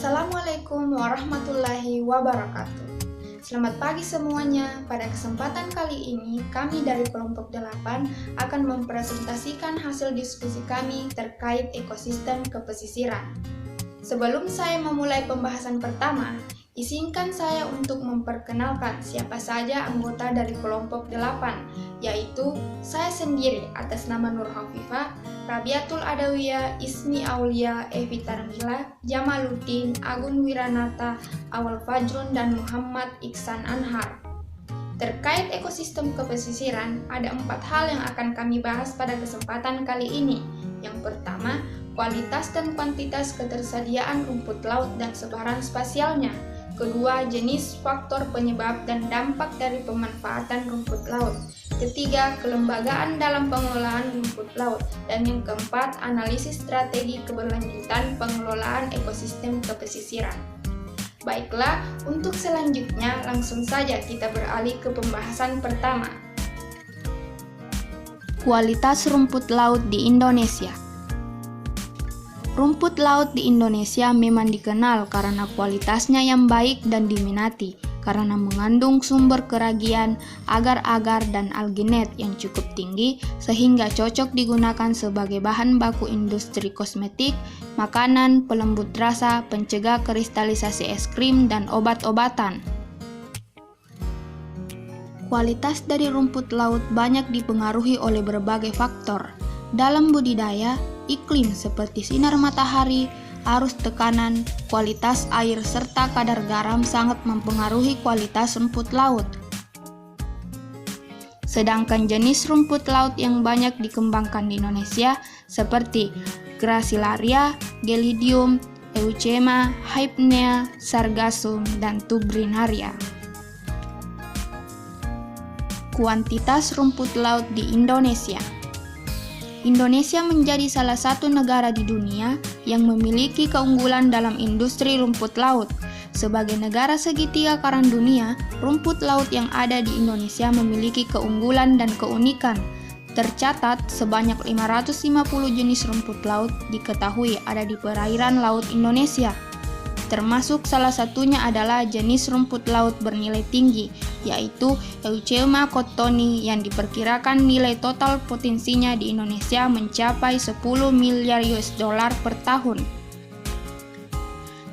Assalamualaikum warahmatullahi wabarakatuh. Selamat pagi semuanya. Pada kesempatan kali ini, kami dari kelompok 8 akan mempresentasikan hasil diskusi kami terkait ekosistem kepesisiran. Sebelum saya memulai pembahasan pertama, izinkan saya untuk memperkenalkan siapa saja anggota dari kelompok 8, yaitu saya sendiri atas nama Nur Hafifah, Rabiatul Adawiyah, Ismi Aulia, Evi Tarmila, Jamaluddin, Agun Wiranata, Awal Fajrun, dan Muhammad Iksan Anhar. Terkait ekosistem kepesisiran, ada 4 hal yang akan kami bahas pada kesempatan kali ini. Yang pertama, kualitas dan kuantitas ketersediaan rumput laut dan sebaran spasialnya. Kedua, jenis, faktor penyebab dan dampak dari pemanfaatan rumput laut. Ketiga, kelembagaan dalam pengelolaan rumput laut. Dan yang keempat, analisis strategi keberlanjutan pengelolaan ekosistem kepesisiran. Baiklah, untuk selanjutnya langsung saja kita beralih ke pembahasan pertama. Kualitas rumput laut di Indonesia. Rumput laut di Indonesia memang dikenal karena kualitasnya yang baik dan diminati, karena mengandung sumber keragian, agar-agar, dan alginet yang cukup tinggi sehingga cocok digunakan sebagai bahan baku industri kosmetik, makanan, pelembut rasa, pencegah kristalisasi es krim, dan obat-obatan. Kualitas dari rumput laut banyak dipengaruhi oleh berbagai faktor. Dalam budidaya, iklim seperti sinar matahari, arus tekanan, kualitas air, serta kadar garam sangat mempengaruhi kualitas rumput laut. Sedangkan jenis rumput laut yang banyak dikembangkan di Indonesia seperti Gracilaria, Gelidium, Euchema, Hypnea, Sargassum, dan Tubrinaria. Kuantitas rumput laut di Indonesia. Indonesia menjadi salah satu negara di dunia yang memiliki keunggulan dalam industri rumput laut. Sebagai negara segitiga karang dunia, rumput laut yang ada di Indonesia memiliki keunggulan dan keunikan. Tercatat sebanyak 550 jenis rumput laut diketahui ada di perairan laut Indonesia. Termasuk salah satunya adalah jenis rumput laut bernilai tinggi, yaitu Eucheuma cottoni yang diperkirakan nilai total potensinya di Indonesia mencapai 10 miliar US dollar per tahun.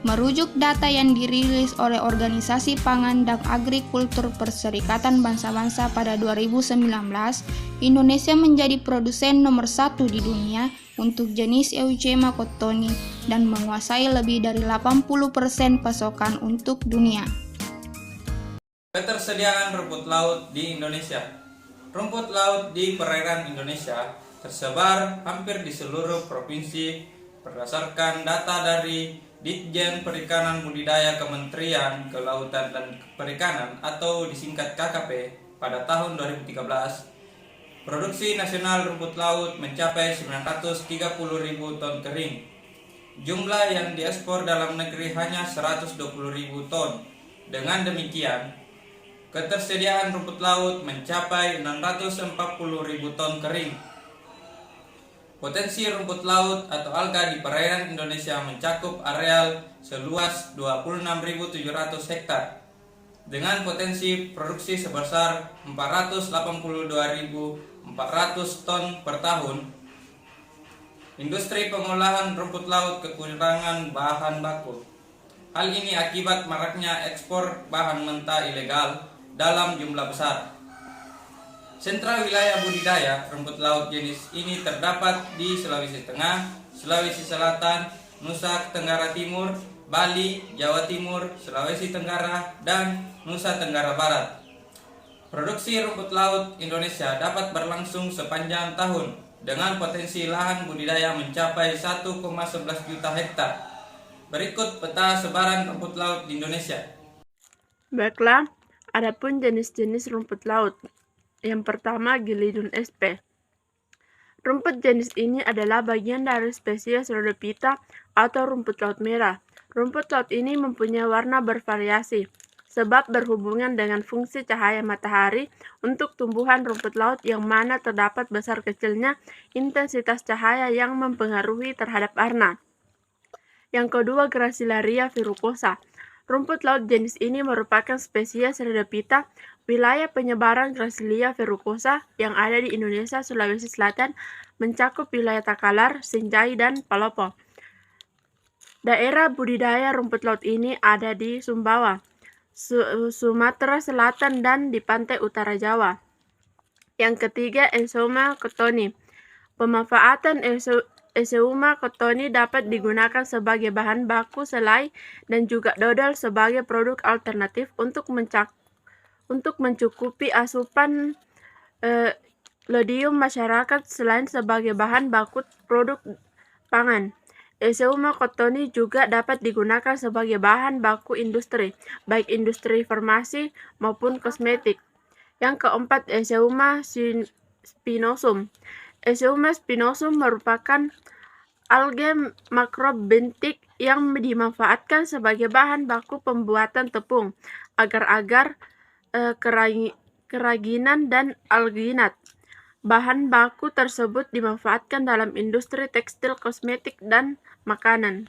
Merujuk data yang dirilis oleh Organisasi Pangan dan Agrikultur Perserikatan Bangsa-Bangsa pada 2019, Indonesia menjadi produsen nomor 1 di dunia untuk jenis Eucheuma cottoni dan menguasai lebih dari 80% pasokan untuk dunia. Ketersediaan rumput laut di Indonesia. Rumput laut di perairan Indonesia tersebar hampir di seluruh provinsi berdasarkan data dari Ditjen Perikanan Budidaya Kementerian Kelautan dan Perikanan atau disingkat KKP pada tahun 2013. Produksi nasional rumput laut mencapai 930.000 ton kering. Jumlah yang diekspor dalam negeri hanya 120.000 ton. Dengan demikian, ketersediaan rumput laut mencapai 640.000 ton kering. Potensi rumput laut atau alga di perairan Indonesia mencakup areal seluas 26.700 hektar dengan potensi produksi sebesar 482.400 ton per tahun. Industri pengolahan rumput laut kekurangan bahan baku. Hal ini akibat maraknya ekspor bahan mentah ilegal dalam jumlah besar. Sentra wilayah budidaya rumput laut jenis ini terdapat di Sulawesi Tengah, Sulawesi Selatan, Nusa Tenggara Timur, Bali, Jawa Timur, Sulawesi Tenggara, dan Nusa Tenggara Barat. Produksi rumput laut Indonesia dapat berlangsung sepanjang tahun dengan potensi lahan budidaya mencapai 1,11 juta hektar. Berikut peta sebaran rumput laut di Indonesia. Baiklah, adapun jenis-jenis rumput laut. Yang pertama, Gelidium sp. Rumput jenis ini adalah bagian dari spesies Rhodophyta atau rumput laut merah. Rumput laut ini mempunyai warna bervariasi, sebab berhubungan dengan fungsi cahaya matahari untuk tumbuhan rumput laut yang mana terdapat besar kecilnya intensitas cahaya yang mempengaruhi terhadap warna. Yang kedua, Gracilaria verrucosa. Rumput laut jenis ini merupakan spesies Rhodophyta wilayah penyebaran Gracilia verrucosa yang ada di Indonesia, Sulawesi Selatan, mencakup wilayah Takalar, Sinjai, dan Palopo. Daerah budidaya rumput laut ini ada di Sumbawa, Sumatera Selatan, dan di pantai utara Jawa. Yang ketiga, Eusoma cottoni. Pemanfaatan Eusoma cottoni dapat digunakan sebagai bahan baku selai dan juga dodol sebagai produk alternatif untuk mencukupi asupan iodium masyarakat selain sebagai bahan baku produk pangan. Eusoma cottoni juga dapat digunakan sebagai bahan baku industri, baik industri farmasi maupun kosmetik. Yang keempat, Eusoma spinosum. Eusoma spinosum merupakan alga makrobentik yang dimanfaatkan sebagai bahan baku pembuatan tepung, agar-agar, keraginan, dan alginat. Bahan baku tersebut dimanfaatkan dalam industri tekstil, kosmetik, dan makanan.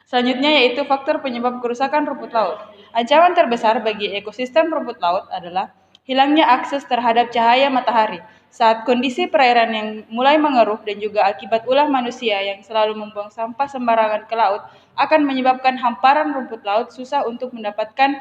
Selanjutnya yaitu faktor penyebab kerusakan rumput laut. Ancaman terbesar bagi ekosistem rumput laut adalah hilangnya akses terhadap cahaya matahari saat kondisi perairan yang mulai mengeruh dan juga akibat ulah manusia yang selalu membuang sampah sembarangan ke laut akan menyebabkan hamparan rumput laut susah untuk mendapatkan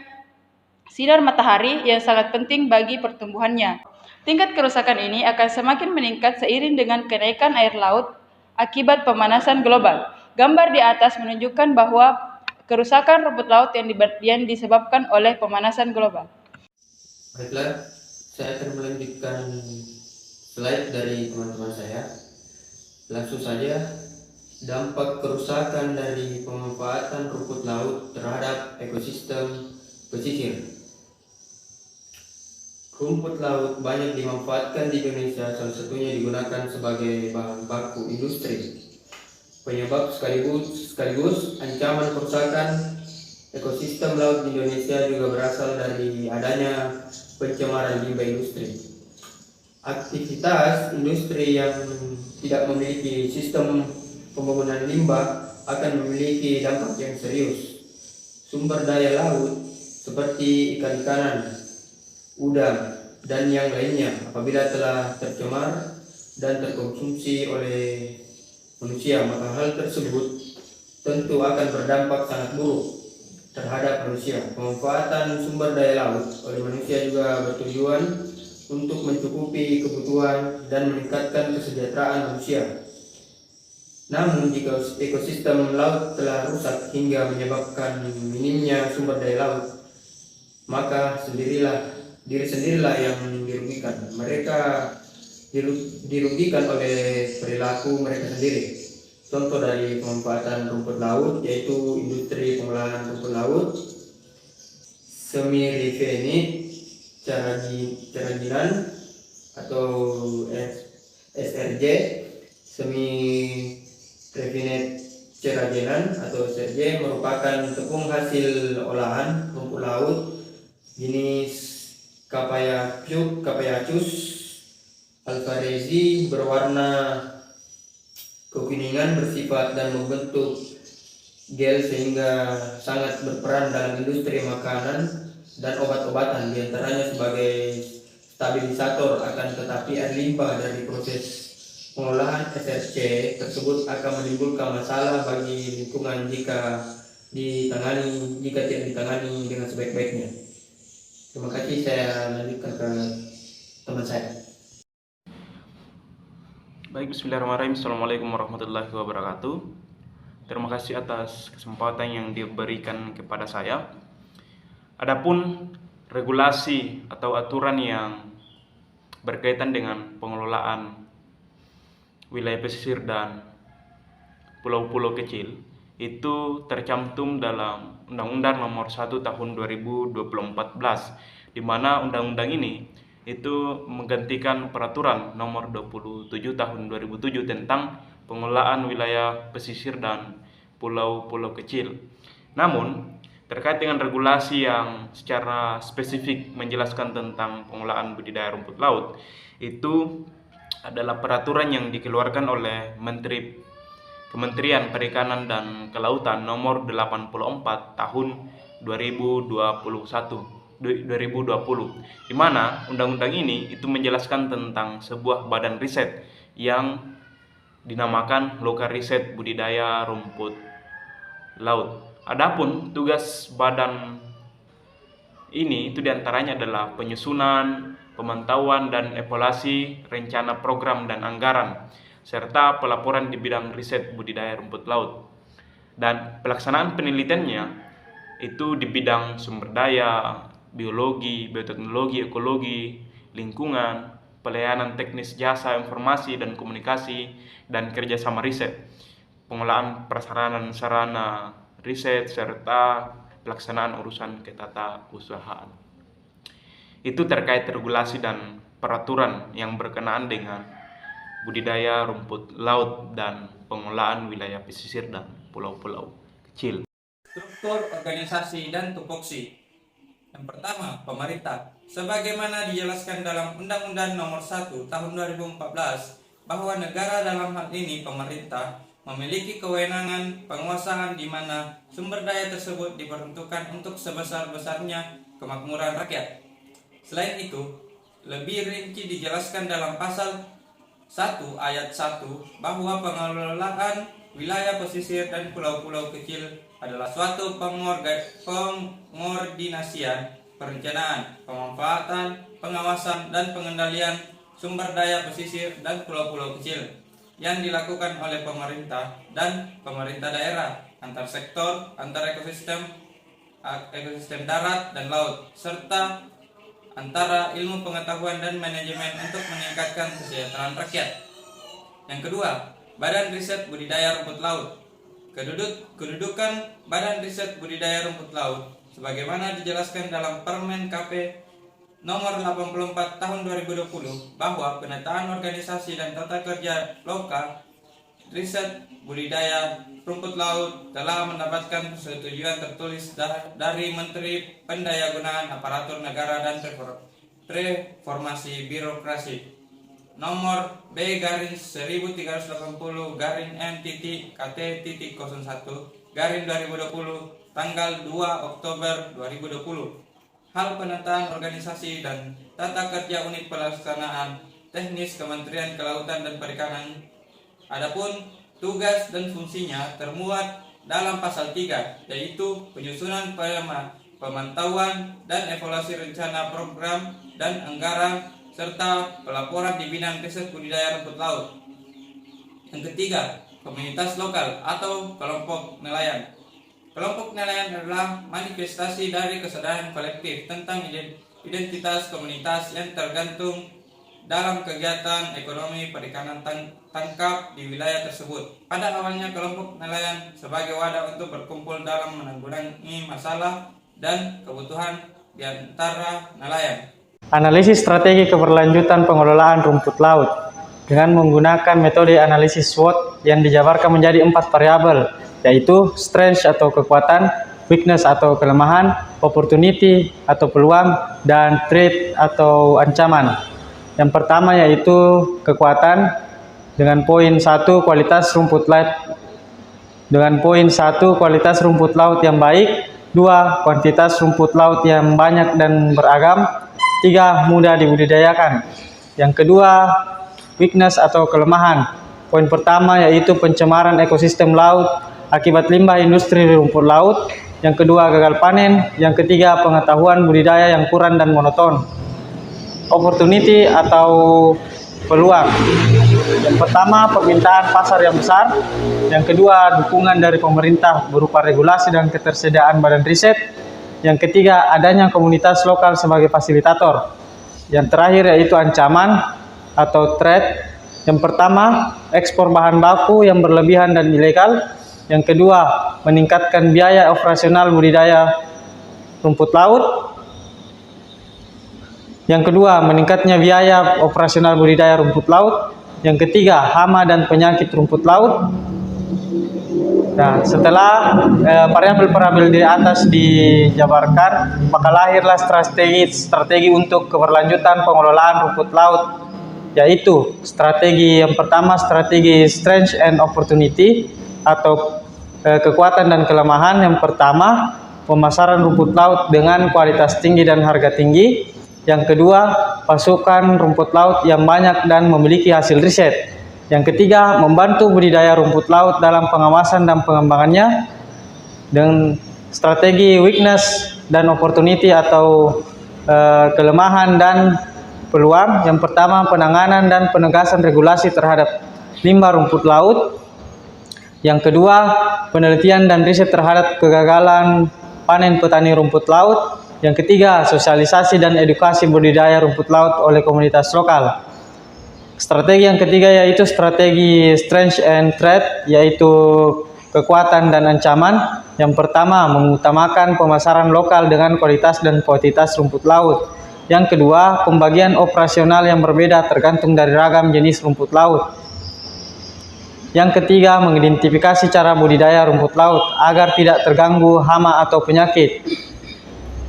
sinar matahari yang sangat penting bagi pertumbuhannya. Tingkat kerusakan ini akan semakin meningkat seiring dengan kenaikan air laut akibat pemanasan global. Gambar di atas menunjukkan bahwa kerusakan rumput laut yang disebabkan oleh pemanasan global. Baiklah, saya akan melanjutkan slide dari teman-teman saya. Langsung saja, dampak kerusakan dari pemanfaatan rumput laut terhadap ekosistem pesisir. Rumput laut banyak dimanfaatkan di Indonesia, salah satunya digunakan sebagai bahan baku industri. Penyebab sekaligus ancaman kerusakan ekosistem laut di Indonesia juga berasal dari adanya pencemaran limbah industri. Aktivitas industri yang tidak memiliki sistem pembangunan limbah akan memiliki dampak yang serius. Sumber daya laut seperti ikan-ikanan, udang, dan yang lainnya apabila telah tercemar dan terkonsumsi oleh manusia, maka hal tersebut tentu akan berdampak sangat buruk terhadap manusia. Pemanfaatan sumber daya laut oleh manusia juga bertujuan untuk mencukupi kebutuhan dan meningkatkan kesejahteraan manusia. Namun jika ekosistem laut telah rusak hingga menyebabkan minimnya sumber daya laut, maka diri sendirilah yang dirugikan. Mereka dirugikan oleh perilaku mereka sendiri. Contoh dari pemanfaatan rumput laut yaitu industri pengolahan rumput laut, semi-refinet ceraginan atau SRJ, semi-refinet ceraginan atau SRJ merupakan tepung hasil olahan rumput laut jenis Capaeacus alvarezi berwarna kekuningan, bersifat dan membentuk gel sehingga sangat berperan dalam industri makanan dan obat-obatan, diantaranya sebagai stabilisator. Akan tetapi air limbah dari proses pengolahan SRC tersebut akan menimbulkan masalah bagi lingkungan jika tidak ditangani dengan sebaik-baiknya. Terima kasih, saya lanjutkan ke teman saya. Baik, bismillahirrahmanirrahim. Assalamualaikum warahmatullahi wabarakatuh. Terima kasih atas kesempatan yang diberikan kepada saya. Adapun regulasi atau aturan yang berkaitan dengan pengelolaan wilayah pesisir dan pulau-pulau kecil itu tercantum dalam Undang-Undang Nomor 1 Tahun 2014, di mana undang-undang ini itu menggantikan Peraturan Nomor 27 Tahun 2007 tentang pengelolaan wilayah pesisir dan pulau-pulau kecil. Namun, terkait dengan regulasi yang secara spesifik menjelaskan tentang pengelolaan budidaya rumput laut, itu adalah peraturan yang dikeluarkan oleh Menteri Kementerian Perikanan dan Kelautan nomor 84 tahun 2020, di mana undang-undang ini itu menjelaskan tentang sebuah badan riset yang dinamakan Lokal Riset Budidaya Rumput Laut. Adapun tugas badan ini itu diantaranya adalah penyusunan, pemantauan dan evaluasi rencana program dan anggaran, serta pelaporan di bidang riset budidaya rumput laut. Dan pelaksanaan penelitiannya itu di bidang sumber daya, biologi, bioteknologi, ekologi, lingkungan, pelayanan teknis jasa informasi dan komunikasi, dan kerjasama riset, pengolahan prasarana dan sarana riset, serta pelaksanaan urusan ketata-usahaan. Itu terkait regulasi dan peraturan yang berkenaan dengan budidaya rumput laut dan pengolahan wilayah pesisir dan pulau-pulau kecil. Struktur organisasi dan tupoksi. Yang pertama, pemerintah. Sebagaimana dijelaskan dalam Undang-Undang Nomor 1 Tahun 2014 bahwa negara dalam hal ini pemerintah memiliki kewenangan penguasaan di mana sumber daya tersebut diperuntukkan untuk sebesar-besarnya kemakmuran rakyat. Selain itu, lebih rinci dijelaskan dalam pasal 1 ayat 1 bahwa pengelolaan wilayah pesisir dan pulau-pulau kecil adalah suatu pengordinasian, perencanaan, pemanfaatan, pengawasan, dan pengendalian sumber daya pesisir dan pulau-pulau kecil yang dilakukan oleh pemerintah dan pemerintah daerah, antar sektor, antar ekosistem darat dan laut, serta antara ilmu pengetahuan dan manajemen untuk meningkatkan kesejahteraan rakyat. Yang kedua, Badan Riset Budidaya Rumput Laut. Kedudukan Badan Riset Budidaya Rumput Laut sebagaimana dijelaskan dalam Permen KP Nomor 84 Tahun 2020 bahwa penataan organisasi dan tata kerja lokal riset budidaya rumput laut telah mendapatkan persetujuan tertulis dari Menteri Pendayagunaan Aparatur Negara dan Reformasi Birokrasi nomor B/M.KT.01/2020 tanggal 2 Oktober 2020. Hal penataan organisasi dan tata kerja unit pelaksanaan teknis Kementerian Kelautan dan Perikanan. Adapun tugas dan fungsinya termuat dalam pasal 3, yaitu penyusunan pemantauan dan evaluasi rencana program dan anggaran serta pelaporan di bidang riset budidaya rumput laut. Yang ketiga, komunitas lokal atau kelompok nelayan. Kelompok nelayan adalah manifestasi dari kesadaran kolektif tentang identitas komunitas yang tergantung dalam kegiatan ekonomi perikanan tangkap di wilayah tersebut. Pada awalnya kelompok nelayan sebagai wadah untuk berkumpul dalam menanggulangi masalah dan kebutuhan di antara nelayan. Analisis strategi keberlanjutan pengelolaan rumput laut dengan menggunakan metode analisis SWOT yang dijabarkan menjadi 4 variabel, yaitu strength atau kekuatan, weakness atau kelemahan, opportunity atau peluang, dan threat atau ancaman. Yang pertama yaitu kekuatan dengan poin 1 kualitas rumput laut yang baik, 2 kuantitas rumput laut yang banyak dan beragam, 3 mudah dibudidayakan. Yang kedua, weakness atau kelemahan. Poin pertama yaitu pencemaran ekosistem laut akibat limbah industri rumput laut. Yang kedua, gagal panen. Yang ketiga, pengetahuan budidaya yang kurang dan monoton. Opportunity atau peluang. Yang pertama, permintaan pasar yang besar. Yang kedua, dukungan dari pemerintah berupa regulasi dan ketersediaan badan riset. Yang ketiga, adanya komunitas lokal sebagai fasilitator. Yang terakhir yaitu ancaman atau threat. Yang pertama, ekspor bahan baku yang berlebihan dan ilegal. Yang kedua, meningkatkan biaya operasional budidaya rumput laut. Yang kedua, meningkatnya biaya operasional budidaya rumput laut. Yang ketiga, hama dan penyakit rumput laut. Nah, setelah variabel-variabel di atas dijabarkan, maka lahirlah strategi untuk keberlanjutan pengelolaan rumput laut, yaitu strategi yang pertama, strategi strength and opportunity. atau kekuatan dan kelemahan. Yang pertama, pemasaran rumput laut dengan kualitas tinggi dan harga tinggi. Yang kedua, pasukan rumput laut yang banyak dan memiliki hasil riset. Yang ketiga, membantu budidaya rumput laut dalam pengawasan dan pengembangannya dengan strategi weakness dan opportunity atau kelemahan dan peluang. Yang pertama, penanganan dan penegasan regulasi terhadap limbah rumput laut. Yang kedua, penelitian dan riset terhadap kegagalan panen petani rumput laut. Yang ketiga, sosialisasi dan edukasi budidaya rumput laut oleh komunitas lokal. Strategi yang ketiga yaitu strategi strength and threat, yaitu kekuatan dan ancaman. Yang pertama, mengutamakan pemasaran lokal dengan kualitas dan kuantitas rumput laut. Yang kedua, pembagian operasional yang berbeda tergantung dari ragam jenis rumput laut. Yang ketiga, mengidentifikasi cara budidaya rumput laut agar tidak terganggu hama atau penyakit.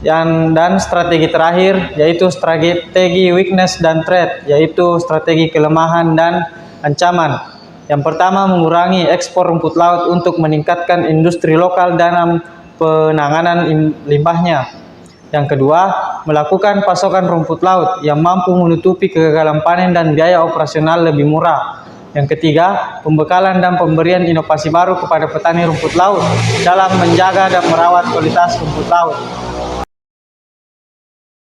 Dan strategi terakhir yaitu strategi weakness dan threat, yaitu strategi kelemahan dan ancaman. Yang pertama, mengurangi ekspor rumput laut untuk meningkatkan industri lokal dalam penanganan limbahnya. Yang kedua, melakukan pasokan rumput laut yang mampu menutupi kegagalan panen dan biaya operasional lebih murah. Yang ketiga, pembekalan dan pemberian inovasi baru kepada petani rumput laut dalam menjaga dan merawat kualitas rumput laut.